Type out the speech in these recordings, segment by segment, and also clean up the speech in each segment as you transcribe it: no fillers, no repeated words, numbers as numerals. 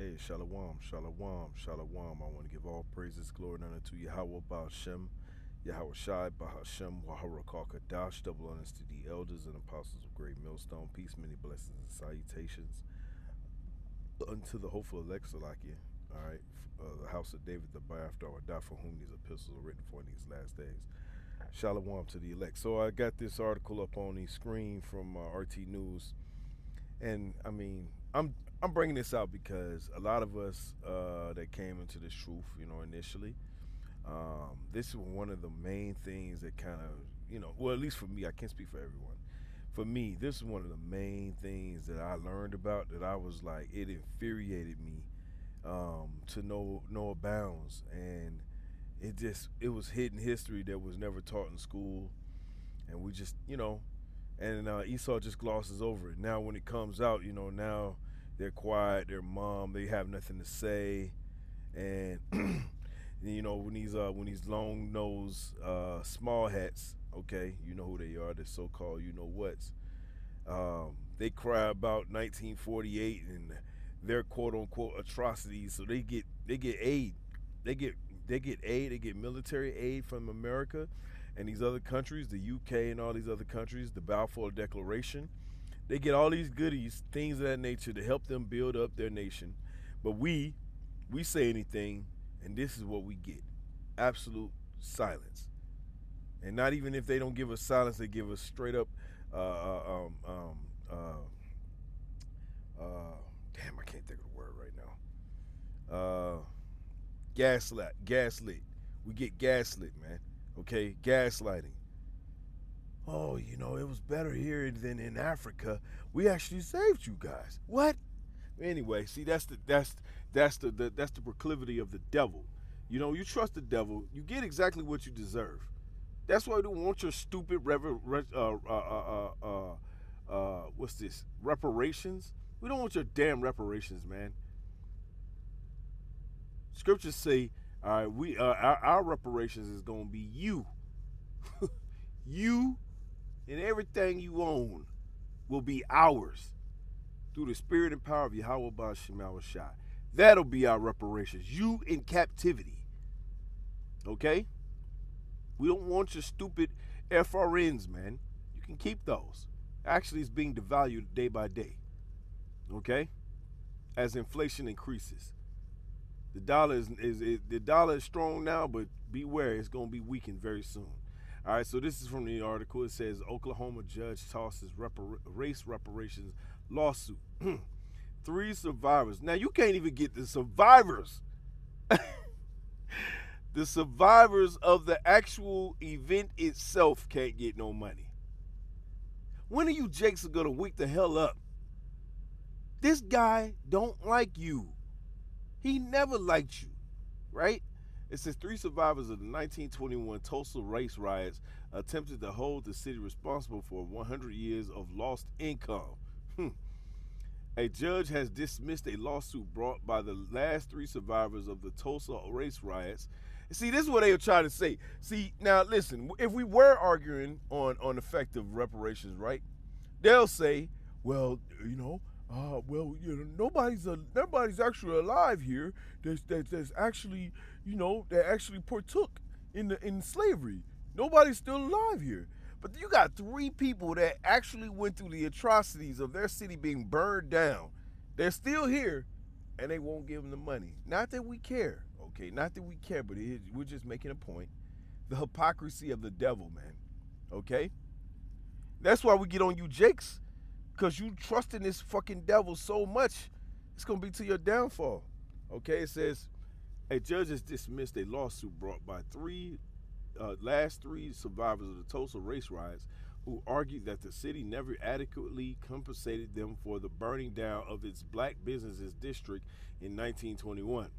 Hey, Shalom, Shalom, Shalom. I want to give all praises, glory, and honor to Yahweh Ba'Shem, Yahweh Shai, Bahashem, Waharakah Kadash, double honors to the elders and apostles of Great Millstone. Peace, many blessings, and salutations unto the hopeful elect, Salakia. All right, the house of David, the Ba'after, or die for whom these epistles are written for in these last days. Shalom to the elect. So I got this article up on the screen from RT News, and I mean, I'm bringing this out because a lot of us that came into this truth, initially, this is one of the main things that kind of, well, at least for me, I can't speak for everyone. For me, this is one of the main things that I learned about that I was like, it infuriated me to no bounds, and it was hidden history that was never taught in school, and we just, and Esau just glosses over it. Now, when it comes out, now they're quiet. Their mom, they have nothing to say, and when these long nose small hats, okay, you know who they are, the so-called whats. They cry about 1948 and their quote unquote atrocities. So they get aid, they get aid, they get military aid from America and these other countries, the UK and all these other countries, the Balfour Declaration. They get all these goodies, things of that nature to help them build up their nation. But we say anything, and this is what we get: absolute silence. And not even if they don't give us silence, they give us straight up. Uh, uh, um, um, uh, Damn, I can't think of the word right now. Gaslit. We get gaslit, man. Okay, gaslighting. Oh, it was better here than in Africa. We actually saved you guys. What? Anyway, see, that's the proclivity of the devil. You trust the devil, you get exactly what you deserve. That's why we don't want your stupid what's this? Reparations. We don't want your damn reparations, man. Scriptures say, all right, our reparations is gonna be you, you, and everything you own will be ours through the spirit and power of Yahweh Ba'Shem Shai. That'll be our reparations. You in captivity. Okay? We don't want your stupid FRNs, man. You can keep those. Actually, it's being devalued day by day. Okay? As inflation increases. The dollar is strong now, but beware, it's going to be weakened very soon. All right, so this is from the article. It says Oklahoma judge tosses race reparations lawsuit. 3 survivors. Now, you can't even get the survivors. The survivors of the actual event itself can't get no money. When are you Jakes are going to wake the hell up? This guy don't like you. He never liked you, right? It says 3 survivors of the 1921 Tulsa race riots attempted to hold the city responsible for 100 years of lost income. A judge has dismissed a lawsuit brought by the last 3 survivors of the Tulsa race riots. See, this is what they were trying to say. See, now listen, if we were arguing on effective reparations, right? They'll say, well, nobody's actually alive here. That's actually, that actually partook in slavery. Nobody's still alive here. But you got 3 people that actually went through the atrocities of their city being burned down. They're still here, and they won't give them the money. Not that we care, okay? Not that we care, but we're just making a point. The hypocrisy of the devil, man, okay? That's why we get on you, Jakes, because you trust in this fucking devil so much, it's going to be to your downfall, okay? It says, a judge has dismissed a lawsuit brought by last 3 survivors of the Tulsa race riots who argued that the city never adequately compensated them for the burning down of its black businesses district in 1921.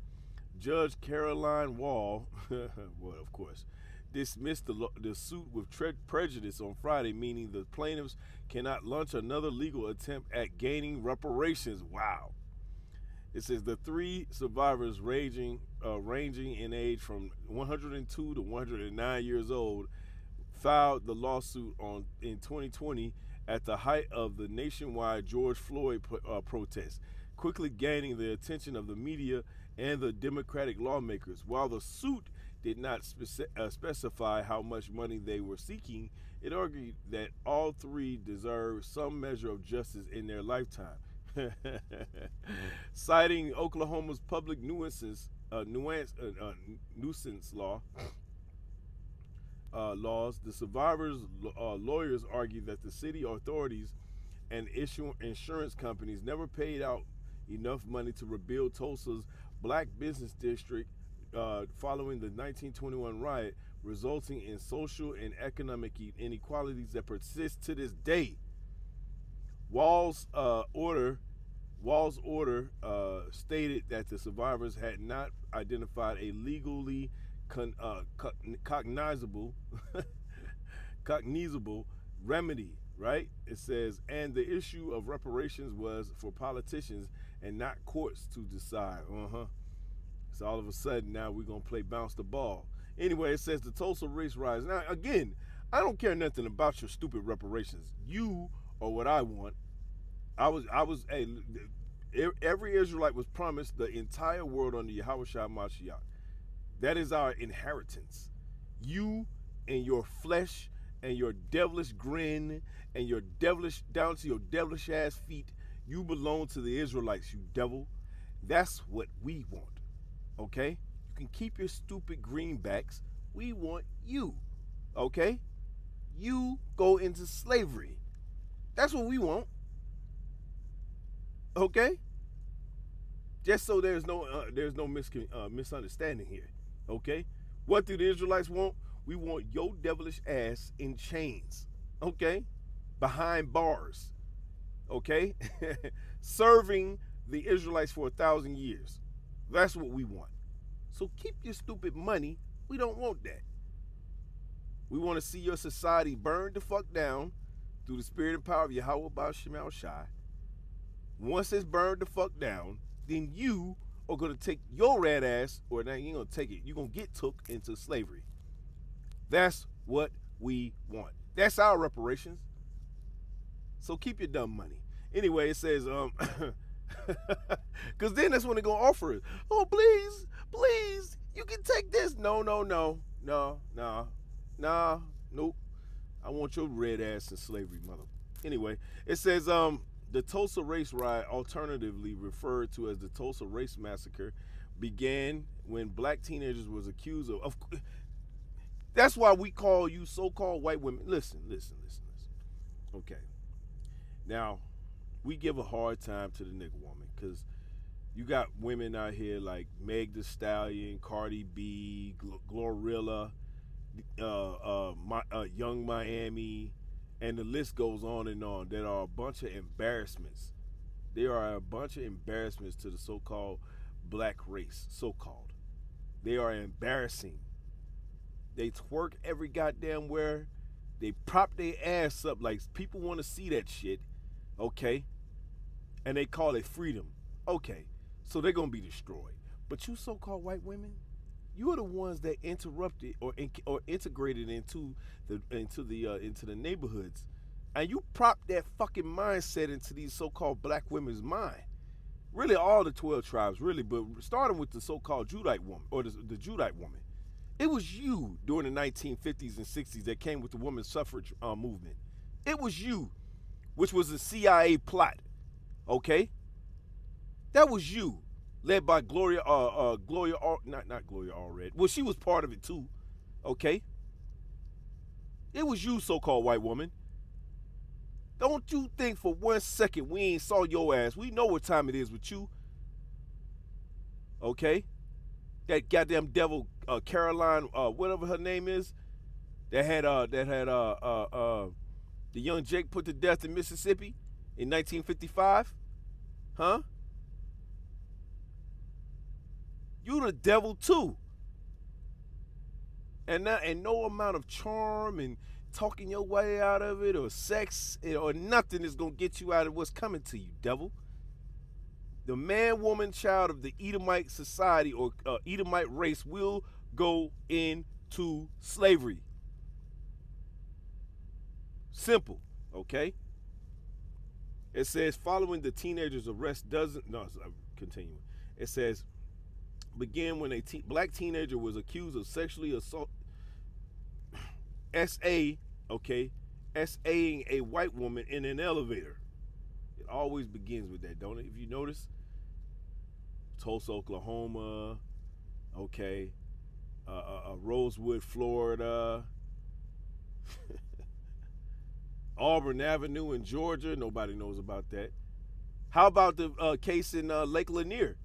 Judge Caroline Wall, well, of course, dismissed the suit with prejudice on Friday, meaning the plaintiffs cannot launch another legal attempt at gaining reparations. Wow. It says the 3 survivors ranging in age from 102 to 109 years old filed the lawsuit in 2020 at the height of the nationwide George Floyd protest. quickly gaining the attention of the media and the Democratic lawmakers. While the suit did not specify how much money they were seeking, it argued that all three deserve some measure of justice in their lifetime. Citing Oklahoma's public nuisance laws, the survivors' lawyers argued that the city authorities and insurance companies never paid out enough money to rebuild Tulsa's black business district following the 1921 riot, resulting in social and economic inequalities that persist to this day. Wall's order stated that the survivors had not identified a legally cognizable remedy, right? It says, and the issue of reparations was for politicians and not courts to decide. So all of a sudden now we're going to play bounce the ball. Anyway, it says the Tulsa race riots. Now, again, I don't care nothing about your stupid reparations. You are what I want. Hey, every Israelite was promised the entire world under Yahweh Shai Mashiach. That is our inheritance. You and your flesh and your devilish grin and your devilish, down to your devilish ass feet, you belong to the Israelites, you devil. That's what we want, okay? You can keep your stupid greenbacks. We want you, okay? You go into slavery. That's what we want, okay? Just so there's no misunderstanding here, okay? What do the Israelites want? We want your devilish ass in chains, okay? Behind bars, okay? Serving the Israelites for 1,000 years. That's what we want. So keep your stupid money. We don't want that. We want to see your society burned the fuck down through the spirit and power of Yahweh Baal Shem Shai. Once it's burned the fuck down, then you are going to take your red ass, or now you ain't going to take it, you're going to get took into slavery. That's what we want. That's our reparations. So keep your dumb money. Anyway, it says, because then that's when they're going to offer it. Oh, please, please, you can take this. No, nope. I want your red ass in slavery, mother. Anyway, it says, the Tulsa Race Riot, alternatively referred to as the Tulsa Race Massacre, began when black teenagers was accused of that's why we call you so-called white women. Listen. Okay. Now, we give a hard time to the nigga woman because you got women out here like Meg Thee Stallion, Cardi B, Glorilla, Young Miami, and the list goes on and on. There are a bunch of embarrassments. There are a bunch of embarrassments to the so-called black race, so-called. They are embarrassing. They twerk every goddamn where. They prop their ass up like people want to see that shit, okay? And they call it freedom. Okay, so they're going to be destroyed. But you so-called white women, you are the ones that interrupted or integrated into the neighborhoods, and you prop that fucking mindset into these so-called black women's mind. Really, all the 12 tribes, really, but starting with the so-called Judite woman or the Judite woman. It was you during the 1950s and 60s that came with the women's suffrage movement. It was you, which was a CIA plot. Okay, that was you. Led by not Gloria Allred. Well, she was part of it too, okay? It was you, so-called white woman. Don't you think for 1 second we ain't saw your ass. We know what time it is with you, okay? That goddamn devil, Caroline, whatever her name is, that had the young Jake put to death in Mississippi in 1955, huh? You the devil too. And no amount of charm and talking your way out of it or sex or nothing is going to get you out of what's coming to you, devil. The man, woman, child of the Edomite society or Edomite race will go into slavery. Simple, okay? It says, following the teenager's arrest, doesn't. No, I'm continuing. It says, began when a black teenager was accused of sexually assault. SA, okay, SAing a white woman in an elevator. It always begins with that, don't it? If you notice, Tulsa, Oklahoma, okay, Rosewood, Florida, Auburn Avenue in Georgia. Nobody knows about that. How about the case in Lake Lanier?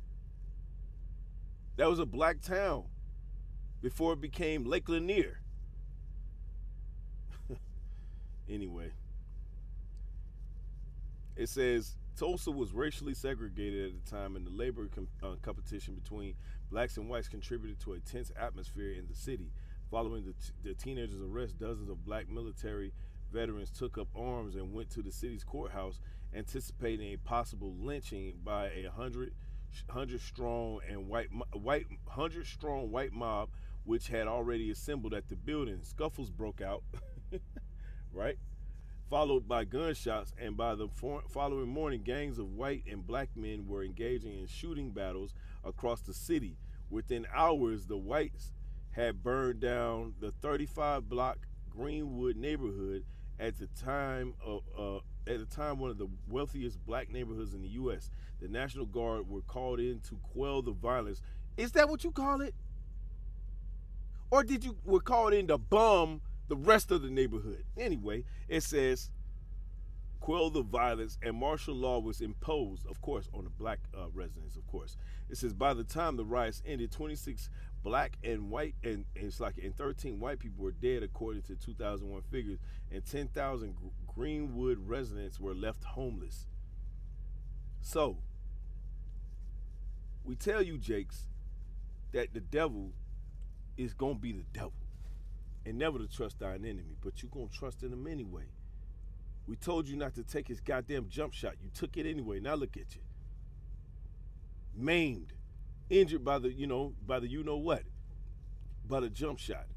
That was a black town before it became Lake Lanier. Anyway, it says Tulsa was racially segregated at the time, and the labor competition between blacks and whites contributed to a tense atmosphere in the city. Following the teenager's arrest, dozens of black military veterans took up arms and went to the city's courthouse, anticipating a possible lynching by a hundred strong white mob, which had already assembled at the building. Scuffles broke out, right? Followed by gunshots, and by the following morning, gangs of white and black men were engaging in shooting battles across the city. Within hours, the whites had burned down the 35-block Greenwood neighborhood, at the time one of the wealthiest black neighborhoods in the U.S. The National Guard were called in to quell the violence. Is that what you call it? Or were called in to bomb the rest of the neighborhood? Anyway, it says quell the violence, and martial law was imposed, of course, on the black residents, of course. It says by the time the riots ended, 26 black and white and 13 white people were dead, according to 2001 figures, and 10,000 Greenwood residents were left homeless. So, we tell you, Jakes, that the devil is going to be the devil, and never to trust thine enemy, but you're going to trust in him anyway. We told you not to take his goddamn jump shot. You took it anyway. Now look at you. Maimed, injured by the you know what, by the jump shot.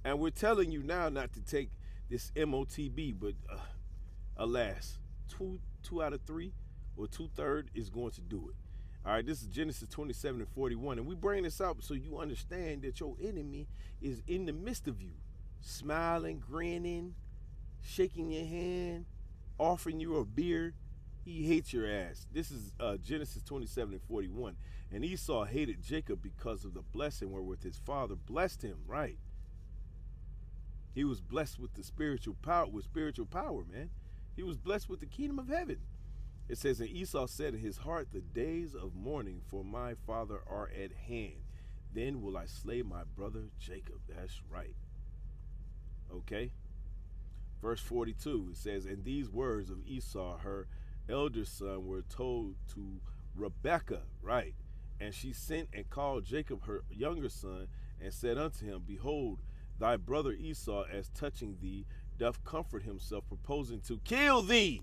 And we're telling you now not to take this MOTB, but alas, two out of three, or 2/3 is going to do it. All right, this is Genesis 27:41, and we bring this up so you understand that your enemy is in the midst of you, smiling, grinning, shaking your hand, offering you a beer. He hates your ass. This is Genesis 27:41. And Esau hated Jacob because of the blessing wherewith his father blessed him, right? He was blessed with the spiritual power, man. He was blessed with the kingdom of heaven. It says, and Esau said in his heart, the days of mourning for my father are at hand. Then will I slay my brother Jacob. That's right. Okay. Verse 42, it says, and these words of Esau, her elder son, were told to Rebekah, right? And she sent and called Jacob her younger son, and said unto him, behold, thy brother Esau, as touching thee, doth comfort himself, proposing to kill thee.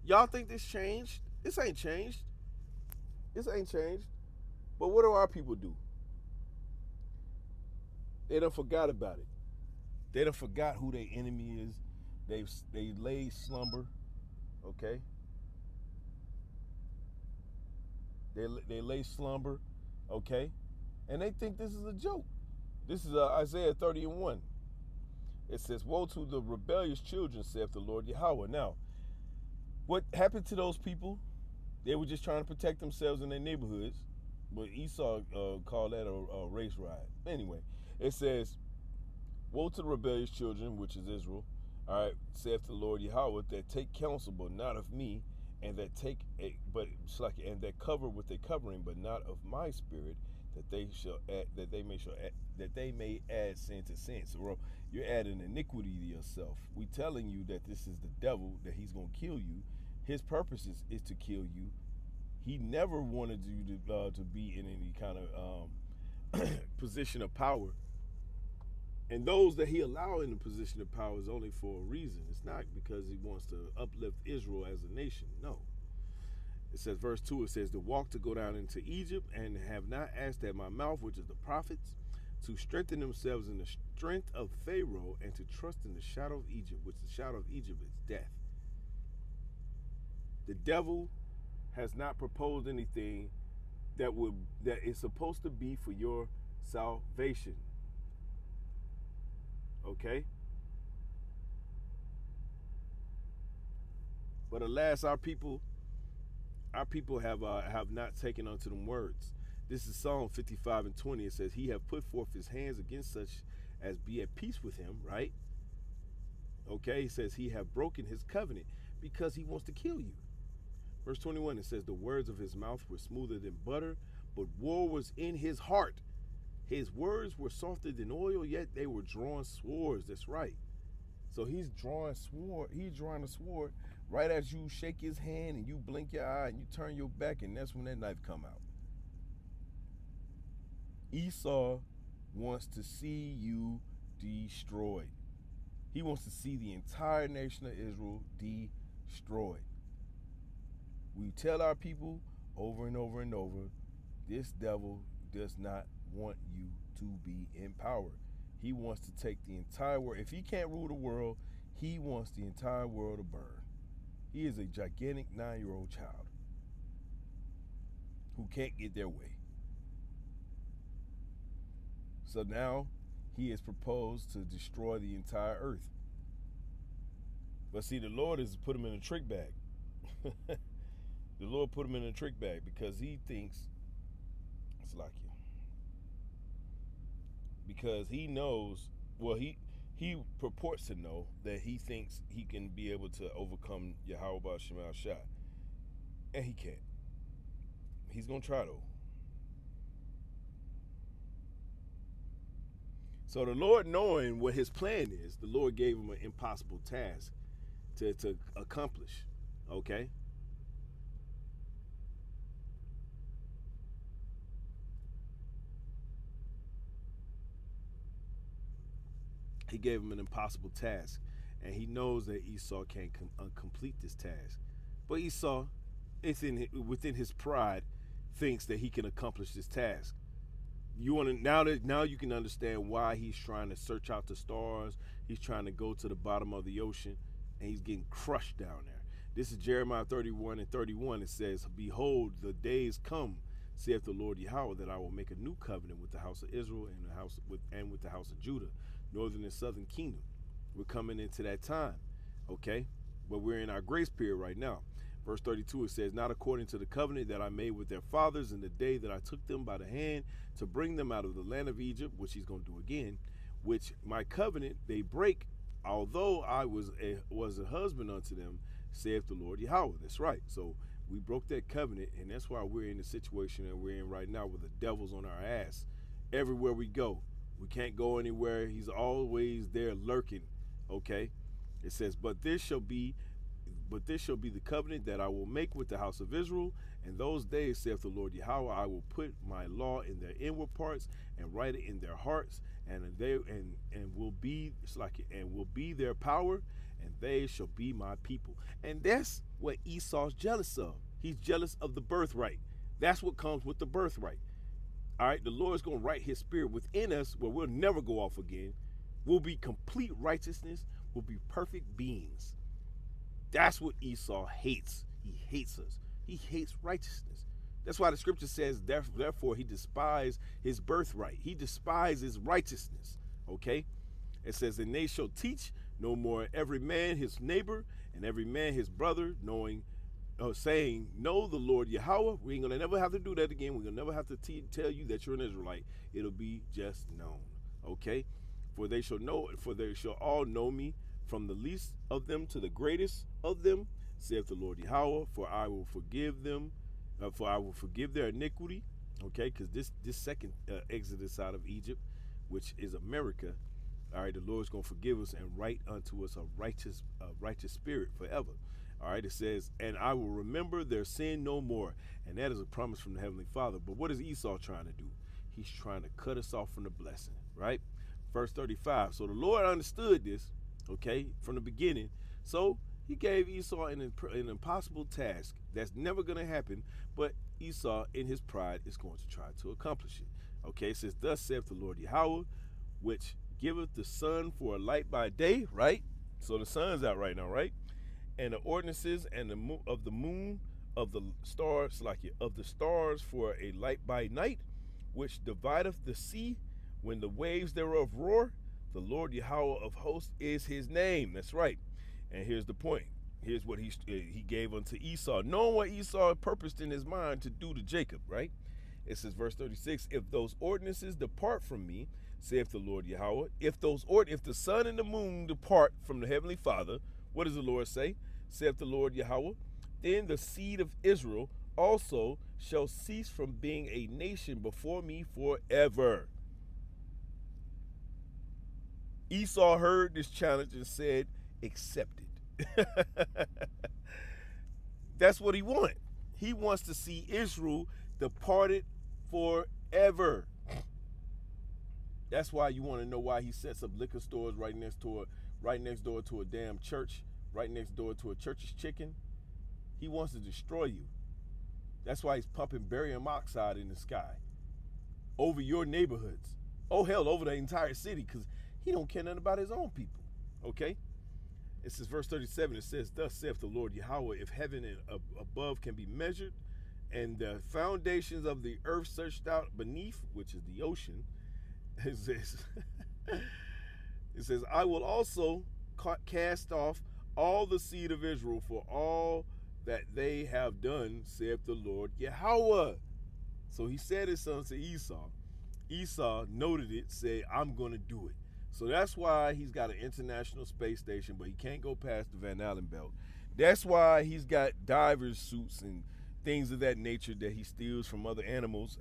Y'all think this changed? This ain't changed. This ain't changed. But what do our people do? They done forgot about it. They done forgot who their enemy is. They lay slumber, okay? They lay slumber, okay? And they think this is a joke. This is Isaiah 30:1. It says, woe to the rebellious children, saith the Lord Yahweh. Now, what happened to those people? They were just trying to protect themselves in their neighborhoods. But Esau called that a race riot. Anyway, it says, woe to the rebellious children, which is Israel, all right, saith the Lord Yahweh, that take counsel, but not of me, and that and that cover with a covering, but not of my spirit, that they may add sin to sin. So, bro, you're adding iniquity to yourself. We telling you that this is the devil, that he's gonna kill you. His purpose is to kill you. He never wanted you to be in any kind of position of power. And those that he allowed in the position of power is only for a reason. It's not because he wants to uplift Israel as a nation. No. It says, verse 2, it says, to walk to go down into Egypt, and have not asked at my mouth, which is the prophets, to strengthen themselves in the strength of Pharaoh, and to trust in the shadow of Egypt, which the shadow of Egypt is death. The devil has not proposed anything that is supposed to be for your salvation. Okay? But alas, our people have not taken unto them words. This is Psalm 55:20. It says, "He have put forth his hands against such as be at peace with him," right? Okay, he says he have broken his covenant because he wants to kill you. Verse 21, it says, "The words of his mouth were smoother than butter, but war was in his heart. His words were softer than oil, yet they were drawn swords." That's right. So he's drawing a sword right as you shake his hand and you blink your eye and you turn your back, and that's when that knife come out. Esau wants to see you destroyed. He wants to see the entire nation of Israel destroyed. We tell our people over and over and over, this devil does not want you to be in power. He wants to take the entire world. If he can't rule the world, he wants the entire world to burn. He is a gigantic 9-year-old child who can't get their way. So now he has proposed to destroy the entire earth. But see, the Lord has put him in a trick bag. The Lord put him in a trick bag because he thinks, it's like you. Because he knows, well, he purports to know that he thinks he can be able to overcome Yahweh Shemal Shah. And he can't. He's going to try though. So the Lord, knowing what his plan is, the Lord gave him an impossible task to accomplish. Okay? He gave him an impossible task, and he knows that Esau can't complete this task. But Esau, within his pride, thinks that he can accomplish this task. You want to now you can understand why he's trying to search out the stars. He's trying to go to the bottom of the ocean, and he's getting crushed down there. This is Jeremiah 31:31. It says, "Behold, the days come, saith the Lord Yahweh, that I will make a new covenant with the house of Israel and with the house of Judah, northern and southern kingdom." We're coming into that time, okay? But we're in our grace period right now. Verse 32, it says, "Not according to the covenant that I made with their fathers in the day that I took them by the hand to bring them out of the land of Egypt," which he's going to do again, "which my covenant they break, although I was a husband unto them, saith the Lord Yahweh." That's right. So we broke that covenant, and that's why we're in the situation that we're in right now, where the devil's on our ass everywhere we go. We can't go anywhere. He's always there lurking. Okay? It says, but this shall be the covenant that I will make with the house of Israel. In those days, saith the Lord Yahweh, I will put my law in their inward parts and write it in their hearts, and will be their power, and they shall be my people. And that's what Esau's jealous of. He's jealous of the birthright. That's what comes with the birthright. All right, the Lord's going to write his spirit within us where we'll never go off again. We'll be complete righteousness. We'll be perfect beings. That's what Esau hates. He hates us. He hates righteousness. That's why the scripture says, therefore he despised his birthright. He despises righteousness. Okay? It says, and they shall teach no more every man his neighbor and every man his brother, saying, know the Lord Yahweh. We ain't going to never have to do that again. We're going to never have to tell you that you're an Israelite. It'll be just known. Okay? For they shall all know me, from the least of them to the greatest of them, saith the Lord Yahweh, for I will forgive them, for I will forgive their iniquity. Okay, because this second exodus out of Egypt, which is America, all right, the Lord's going to forgive us and write unto us a righteous spirit forever. All right, it says, and I will remember their sin no more. And that is a promise from the Heavenly Father. But what is Esau trying to do? He's trying to cut us off from the blessing, right? Verse 35. So the Lord understood this, okay, from the beginning. So he gave Esau an impossible task that's never going to happen, but Esau, in his pride, is going to try to accomplish it. Okay, it says, thus saith the Lord Yahweh, which giveth the sun for a light by day, right? So the sun's out right now, right? And the ordinances and of the moon, of the stars, of the stars for a light by night, which divideth the sea when the waves thereof roar. The Lord Yahweh of hosts is his name. That's right. And here's the point. Here's what he gave unto Esau, knowing what Esau purposed in his mind to do to Jacob, right? It says, verse 36, if those ordinances depart from me, saith the Lord Yahweh, if the sun and the moon depart from the heavenly Father, what does the Lord say? Saith the Lord Yahweh, then the seed of Israel also shall cease from being a nation before me forever. Esau heard this challenge and said, accept it. That's what he wanted. He wants to see Israel departed forever. That's why you want to know why he sets up liquor stores right next door to a damn church, right next door to a church's chicken. He wants to destroy you. That's why he's pumping barium oxide in the sky over your neighborhoods. Oh, hell, over the entire city, because he don't care nothing about his own people. Okay? It says, verse 37, it says, thus saith the Lord Yahweh, if heaven and above can be measured, and the foundations of the earth searched out beneath, which is the ocean, it says, I will also cast off all the seed of Israel for all that they have done, saith the Lord Yahweh. So he said his son to Esau. Esau noted it, said, I'm going to do it. So that's why he's got an international space station, but he can't go past the Van Allen belt. That's why he's got divers suits and things of that nature that he steals from other animals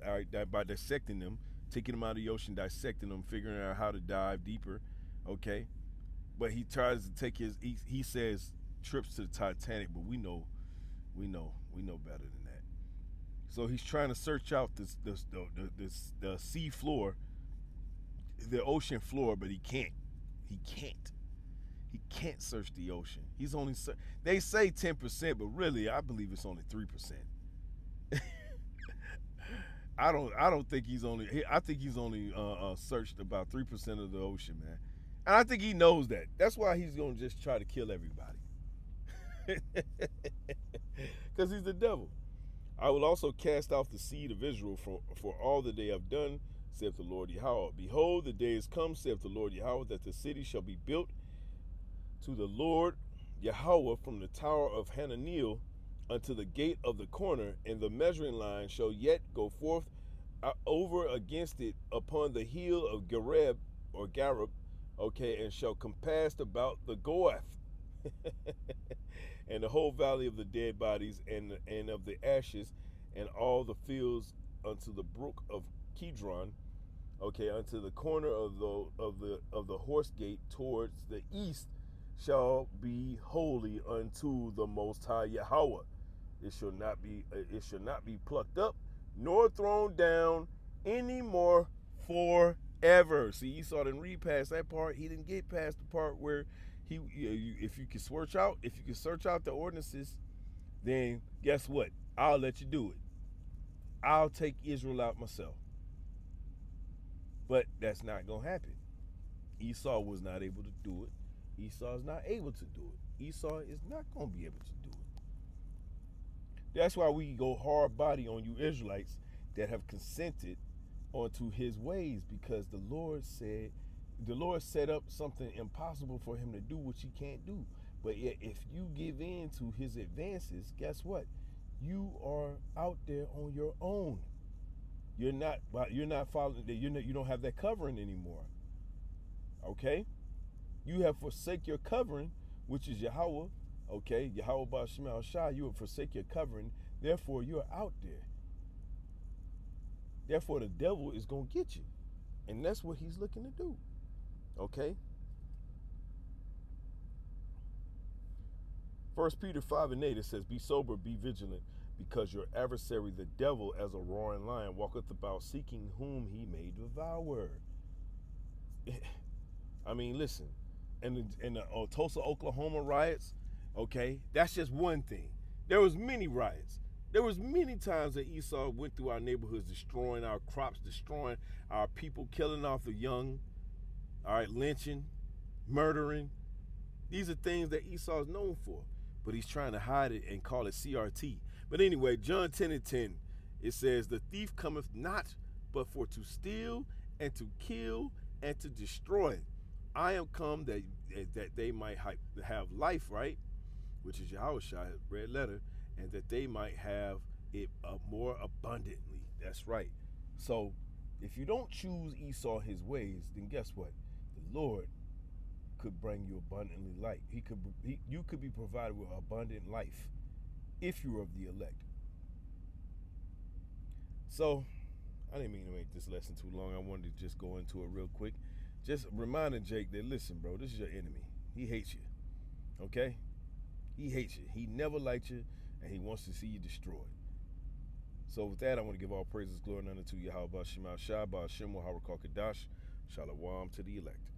by dissecting them, taking them out of the ocean, dissecting them, figuring out how to dive deeper, okay? But he tries to take he says trips to the Titanic, but we know better than that. So he's trying to search out the sea floor, the ocean floor, but he can't. He can't search the ocean. He's only, they say 10%, but really I believe it's only 3%. I don't think he's only. I think he's only searched about 3% of the ocean, man. And I think he knows that. That's why he's gonna just try to kill everybody. Because he's the devil. I will also cast off the seed of Israel for all that they have done, saith the Lord Yahweh. Behold, the day is come, saith the Lord Yahweh, that the city shall be built to the Lord Yahweh from the tower of Hananeel unto the gate of the corner, and the measuring line shall yet go forth over against it upon the hill of Gareb, okay, and shall compass about the Goath, and the whole valley of the dead bodies and of the ashes, and all the fields unto the brook of Kidron, okay, unto the corner of the horse gate towards the east, shall be holy unto the Most High Yahweh. It shall not be plucked up nor thrown down anymore forever. See, Esau didn't read past that part. He didn't get past the part where if you can search out the ordinances, then guess what? I'll let you do it. I'll take Israel out myself. But that's not gonna happen. Esau was not able to do it. Esau is not able to do it. Esau is not gonna be able to do it. That's why we go hard body on you Israelites that have consented onto his ways, because the Lord set up something impossible for him to do, which he can't do. But yet, if you give in to his advances, guess what? You are out there on your own. You're not following. You don't have that covering anymore. Okay, you have forsake your covering, which is Yahweh. Okay, Yahweh Ba'Shem Shai, you will forsake your covering. Therefore, you're out there. Therefore, the devil is going to get you. And that's what he's looking to do. Okay? 1 Peter 5:8, it says, be sober, be vigilant, because your adversary, the devil, as a roaring lion, walketh about seeking whom he may devour. I mean, listen, in the Tulsa, Oklahoma riots, okay, that's just one thing. There was many riots. There was many times that Esau went through our neighborhoods, destroying our crops, destroying our people, killing off the young, all right, lynching, murdering. These are things that Esau is known for, but he's trying to hide it and call it CRT. But anyway, John 10:10, it says, the thief cometh not but for to steal and to kill and to destroy. I am come that they might have life, right? Which is Yahushua, red letter, and that they might have it more abundantly. That's right. So if you don't choose Esau his ways, then guess what? The Lord could bring you abundantly life. You could be provided with abundant life if you're of the elect. So I didn't mean to make this lesson too long. I wanted to just go into it real quick. Just reminding Jake that, listen, bro, this is your enemy. He hates you. Okay? He hates you. He never liked you, and he wants to see you destroyed. So with that, I want to give all praises, glory, and honor to Yahweh Shema Shah, Ba Hashem, Harakal Kadash, Shalom to the elect.